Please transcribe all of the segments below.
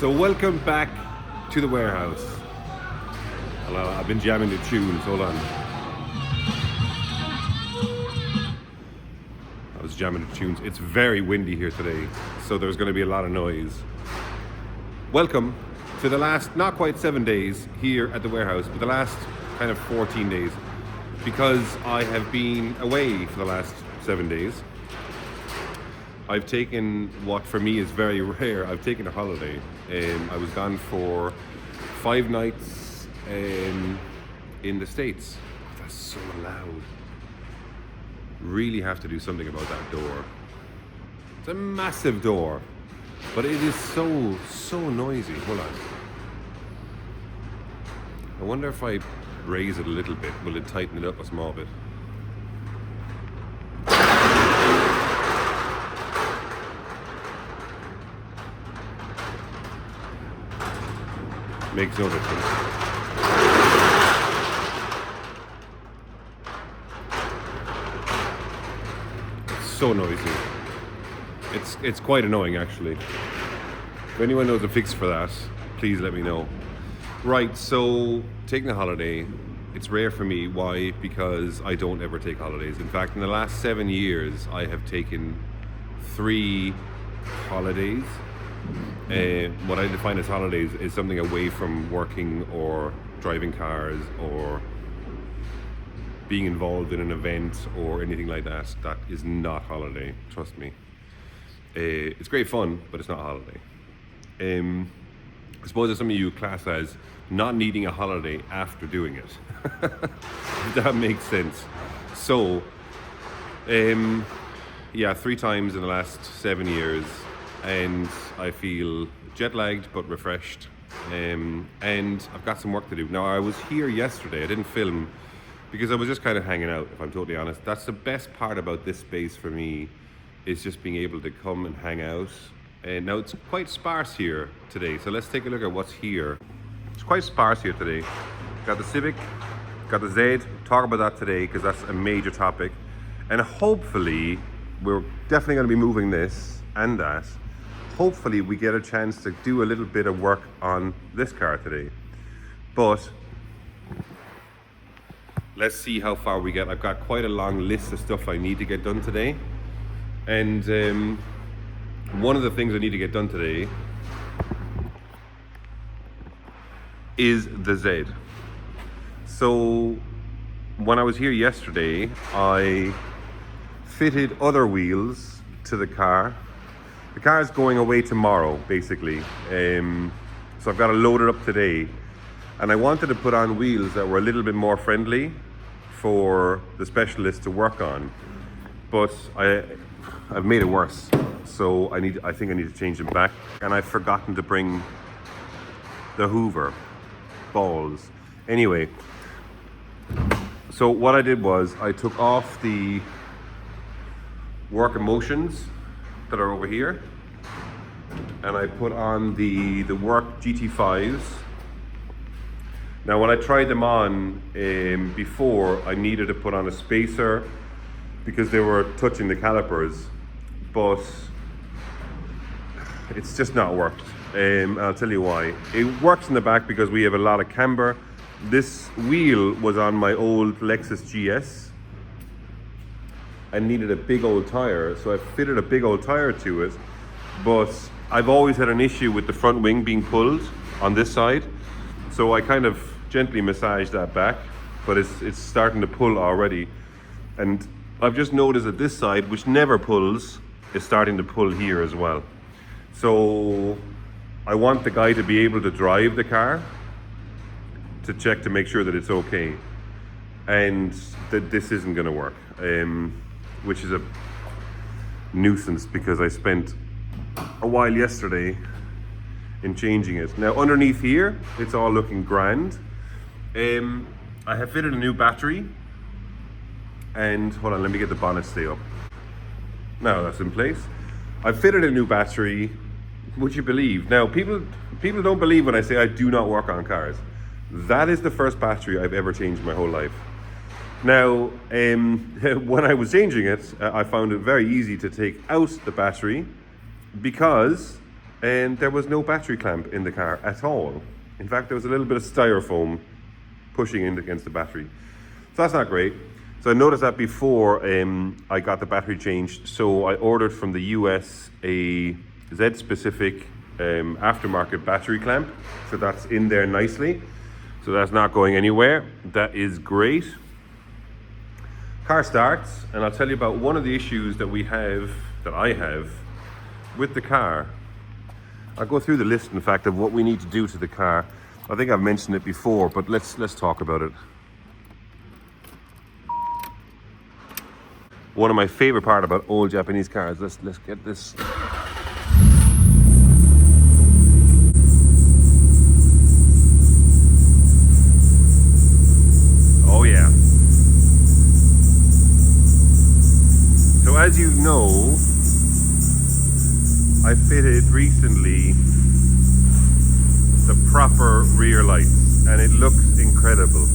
So welcome back to the warehouse. Hello, I've been jamming the tunes, hold on. I was jamming the tunes. It's very windy here today, so there's going to be a lot of noise. Welcome to the last, not quite 7 days here at the warehouse, but the last kind of 14 days. Because I have been away for the last 7 days, I've taken what for me is very rare. I've taken a holiday. I was gone for 5 nights in the States. That's so loud. Really have to do something about that door. It's a massive door, but it is so noisy. Hold on. I wonder if I raise it a little bit, will it tighten it up a small bit? Makes no difference. It's so noisy. It's quite annoying actually. If anyone knows a fix for that, please let me know. Right, so taking a holiday, it's rare for me. Why? Because I don't ever take holidays. In fact, in the last 7 years, I have taken 3 holidays. What I define as holidays is something away from working or driving cars or being involved in an event or anything like that. That is not holiday, trust me. It's great fun, but it's not a holiday. I suppose that some of you class as not needing a holiday after doing it. If that makes sense. So, yeah, 3 times in the last 7 years. And I feel jet lagged but refreshed, and I've got some work to do. Now I was here yesterday, I didn't film because I was just kind of hanging out, if I'm totally honest. That's the best part about this space for me, is just being able to come and hang out. And now it's quite sparse here today, so let's take a look at what's here. It's quite sparse here today. Got the Civic, got the Z, talk about that today because that's a major topic. And hopefully, we're definitely going to be moving this and that. Hopefully we get a chance to do a little bit of work on this car today. But let's see how far we get. I've got quite a long list of stuff I need to get done today. And one of the things I need to get done today is the Z. So when I was here yesterday, I fitted other wheels to the car. The car is going away tomorrow, basically. So I've got to load it up today. And I wanted to put on wheels that were a little bit more friendly for the specialist to work on. But I've made it worse. So I think I need to change them back. And I've forgotten to bring the Hoover balls. Anyway, so what I did was I took off the work emotions that are over here, and I put on the work GT5s. Now when I tried them on before, I needed to put on a spacer because they were touching the calipers, but it's just not worked. I'll tell you why. It works in the back because we have a lot of camber. This wheel was on my old Lexus GS. I needed a big old tire, so I fitted a big old tire to it, but I've always had an issue with the front wing being pulled on this side, so I kind of gently massaged that back, but it's starting to pull already. And I've just noticed that this side, which never pulls, is starting to pull here as well. So I want the guy to be able to drive the car to check to make sure that it's okay, and that this isn't going to work. Which is a nuisance because I spent a while yesterday in changing it. Now underneath here, it's all looking grand. I have fitted a new battery, and hold on, let me get the bonnet stay up. Now that's in place. I've fitted a new battery, would you believe? Now people don't believe when I say I do not work on cars. That is the first battery I've ever changed in my whole life. Now, when I was changing it, I found it very easy to take out the battery because and there was no battery clamp in the car at all. In fact, there was a little bit of styrofoam pushing in against the battery. So that's not great. So I noticed that before I got the battery changed. So I ordered from the US a Z-specific aftermarket battery clamp. So that's in there nicely. So that's not going anywhere. That is great. Car starts, and I'll tell you about one of the issues that I have with the car. I'll go through the list, in fact, of what we need to do to the car. I think I've mentioned it before, but let's talk about it. One of my favorite part about old Japanese cars. Let's get this. Oh yeah. So as you know, I fitted recently the proper rear lights, and it looks incredible.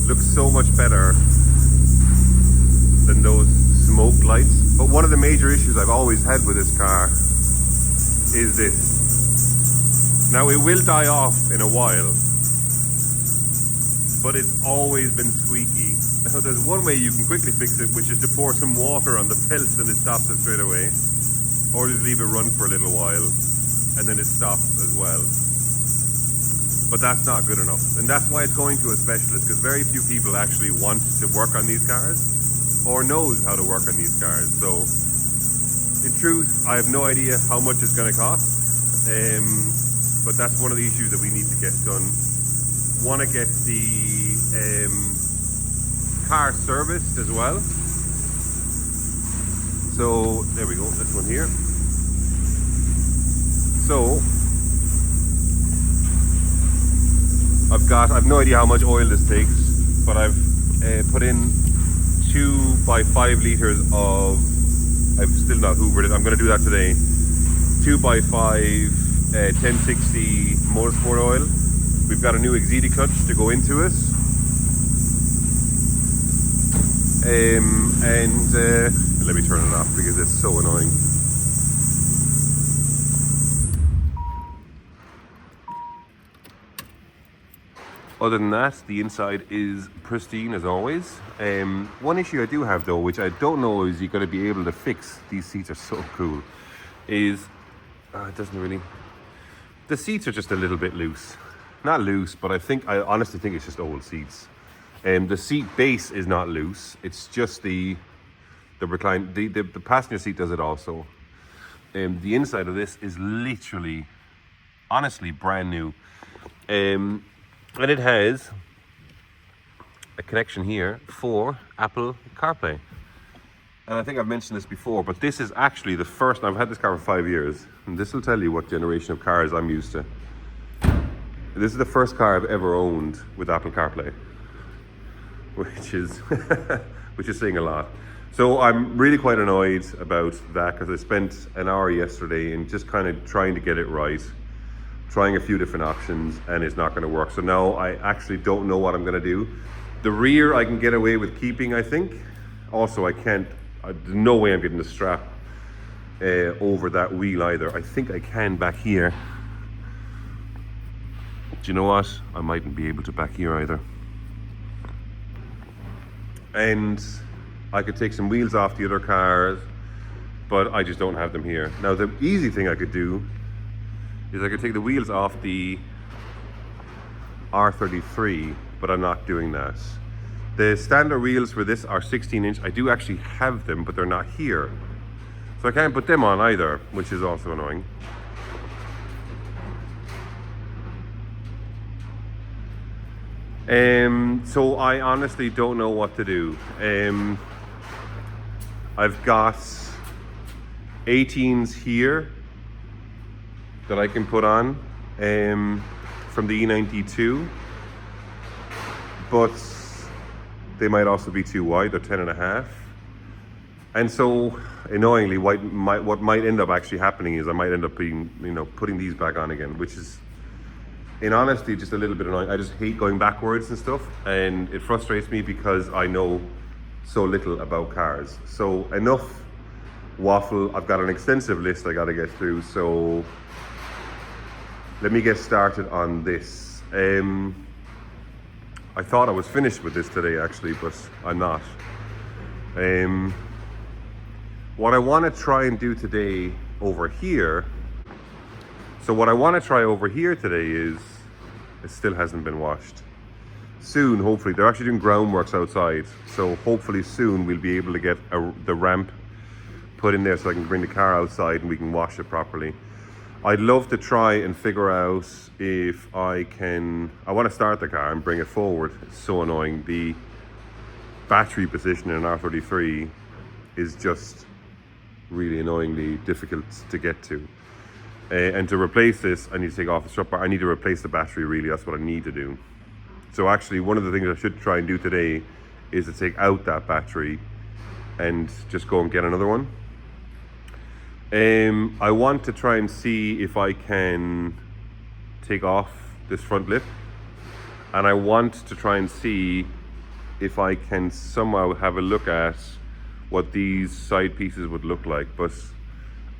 Looks so much better than those smoke lights. But one of the major issues I've always had with this car is this. Now it will die off in a while, but it's always been squeaky. Now there's one way you can quickly fix it, which is to pour some water on the pelts and it stops it straight away. Or just leave it run for a little while and then it stops as well. But that's not good enough. And that's why it's going to a specialist, because very few people actually want to work on these cars or knows how to work on these cars. So in truth, I have no idea how much it's going to cost. But that's one of the issues that we need to get done. Want to get the car serviced as well. So there we go, this one here. So I've no idea how much oil this takes, but I've put in 2x5 liters of, I've still not hoovered it, I'm going to do that today, 2x5 1060 motorsport oil. We've got a new Exedi clutch to go into it. Let me turn it off because it's so annoying. Other than that, the inside is pristine as always. One issue I do have though, which I don't know is you're going to be able to fix, these seats are so cool, is, it doesn't really, the seats are just a little bit loose. Not loose, but I honestly think it's just old seats. The seat base is not loose. It's just the recline. The passenger seat does it also. The inside of this is literally, honestly, brand new. And it has a connection here for Apple CarPlay. And I think I've mentioned this before, but this is actually the first. I've had this car for 5 years, and this will tell you what generation of cars I'm used to. This is the first car I've ever owned with Apple CarPlay, which is saying a lot. So I'm really quite annoyed about that because I spent an hour yesterday in just kind of trying to get it right, trying a few different options, and it's not going to work. So now I actually don't know what I'm going to do. The rear I can get away with keeping, I think. Also, there's no way I'm getting the strap over that wheel either. I think I can back here. Do you know what? I mightn't be able to back here either. And I could take some wheels off the other cars, but I just don't have them here. Now the easy thing I could do is I could take the wheels off the R33, but I'm not doing that. The standard wheels for this are 16-inch. I do actually have them, but they're not here. So I can't put them on either, which is also annoying. So I honestly don't know what to do. I've got 18s here that I can put on from the E92, but they might also be too wide. They're 10.5. And so annoyingly, what might end up actually happening is I might end up putting these back on again, which is, in honesty, just a little bit annoying. I just hate going backwards and stuff, and it frustrates me because I know so little about cars. So enough waffle. I've got an extensive list I got to get through, so let me get started on this. I thought I was finished with this today actually, but I'm not. What I want to try and do today over here, today is, it still hasn't been washed. Soon, hopefully, they're actually doing groundworks outside, so hopefully soon we'll be able to get the ramp put in there so I can bring the car outside and we can wash it properly. I'd love to try and figure out if I want to start the car and bring it forward. It's so annoying. The battery position in an R33 is just really annoyingly difficult to get to. And to replace this, I need to take off the strut bar. I need to replace the battery, really. That's what I need to do. So actually, one of the things I should try and do today is to take out that battery and just go and get another one. I want to try and see if I can take off this front lip, and I want to try and see if I can somehow have a look at what these side pieces would look like. But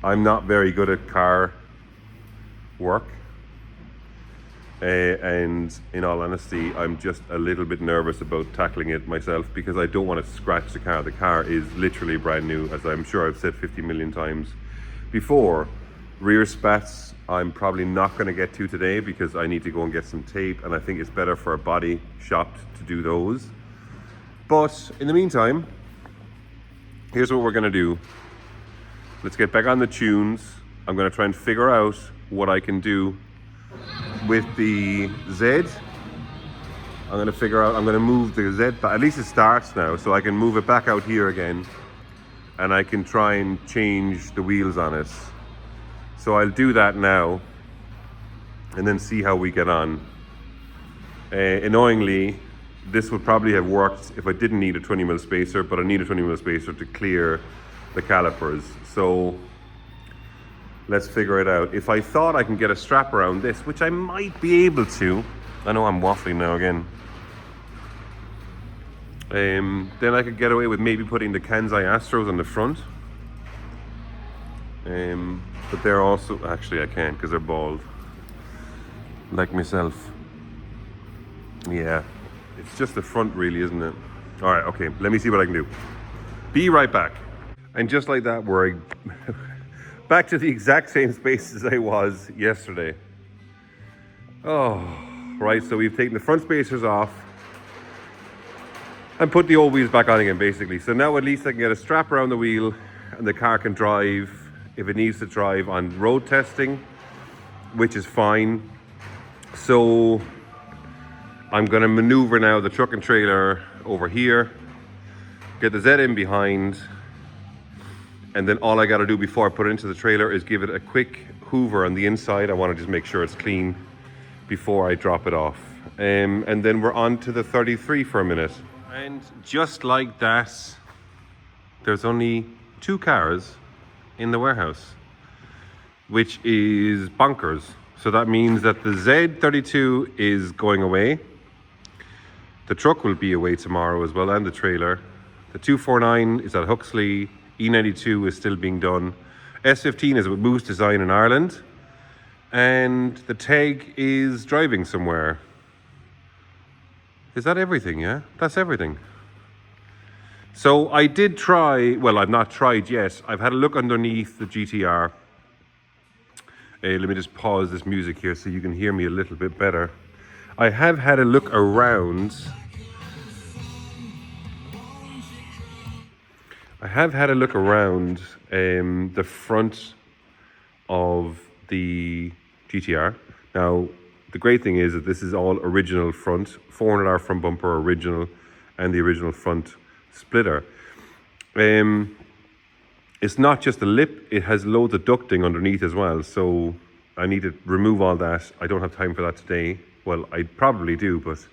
I'm not very good at car work, and in all honesty, I'm just a little bit nervous about tackling it myself because I don't want to scratch the car. The car is literally brand new, as I'm sure I've said 50 million times before. Rear spats I'm probably not going to get to today because I need to go and get some tape, and I think it's better for a body shop to do those. But in the meantime, here's what we're going to do. Let's get back on the tunes. I'm going to try and figure out what I can do with the Z. I'm going to move the Z back. At least it starts now, so I can move it back out here again, and I can try and change the wheels on it. So I'll do that now and then see how we get on. Annoyingly, this would probably have worked if I didn't need a 20mm spacer, but I need a 20mm spacer to clear the calipers. So let's figure it out. If I thought I can get a strap around this, which I might be able to, I know I'm waffling now again, then I could get away with maybe putting the Kansai Astros on the front. But they're also, actually I can't because they're bald, like myself. Yeah, it's just the front really, isn't it? All right, okay, let me see what I can do. Be right back. And just like that, we're back to the exact same space as I was yesterday. Oh, right, so we've taken the front spacers off and put the old wheels back on again, basically. So now at least I can get a strap around the wheel and the car can drive if it needs to drive on road testing, which is fine. So I'm gonna maneuver now the truck and trailer over here, get the Z in behind, and then all I gotta do before I put it into the trailer is give it a quick hoover on the inside. I wanna just make sure it's clean before I drop it off. And then we're on to the 33 for a minute. And just like that, there's only 2 cars in the warehouse, which is bonkers. So that means that the Z32 is going away. The truck will be away tomorrow as well, and the trailer. The 249 is at Huxley. E92 is still being done. S15 is with Moose Design in Ireland. And the Teg is driving somewhere. Is that everything, yeah? That's everything. So I did try, well, I've not tried yet. I've had a look underneath the GTR. Let me just pause this music here so you can hear me a little bit better. I have had a look around. The front of the GTR. Now, the great thing is that this is all original front, 400R front bumper original, and the original front splitter. It's not just the lip, it has loads of ducting underneath as well, so I need to remove all that. I don't have time for that today. Well, I probably do, but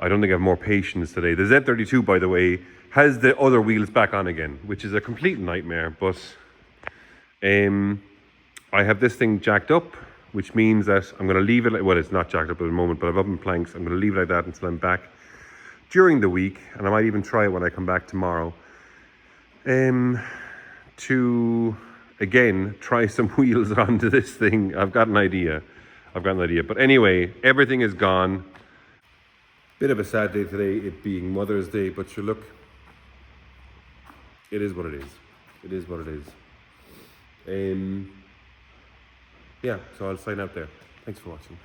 I don't think I have more patience today. The Z32, by the way, has the other wheels back on again, which is a complete nightmare, but I have this thing jacked up, which means that I'm going to leave it, well, it's not jacked up at the moment, but I've opened planks. I'm going to leave it like that until I'm back during the week, and I might even try it when I come back tomorrow. to, again, try some wheels onto this thing. I've got an idea. But anyway, everything is gone. Bit of a sad day today, it being Mother's Day, but sure, look, it is what it is. It is what it is. Yeah, so I'll sign out there. Thanks for watching.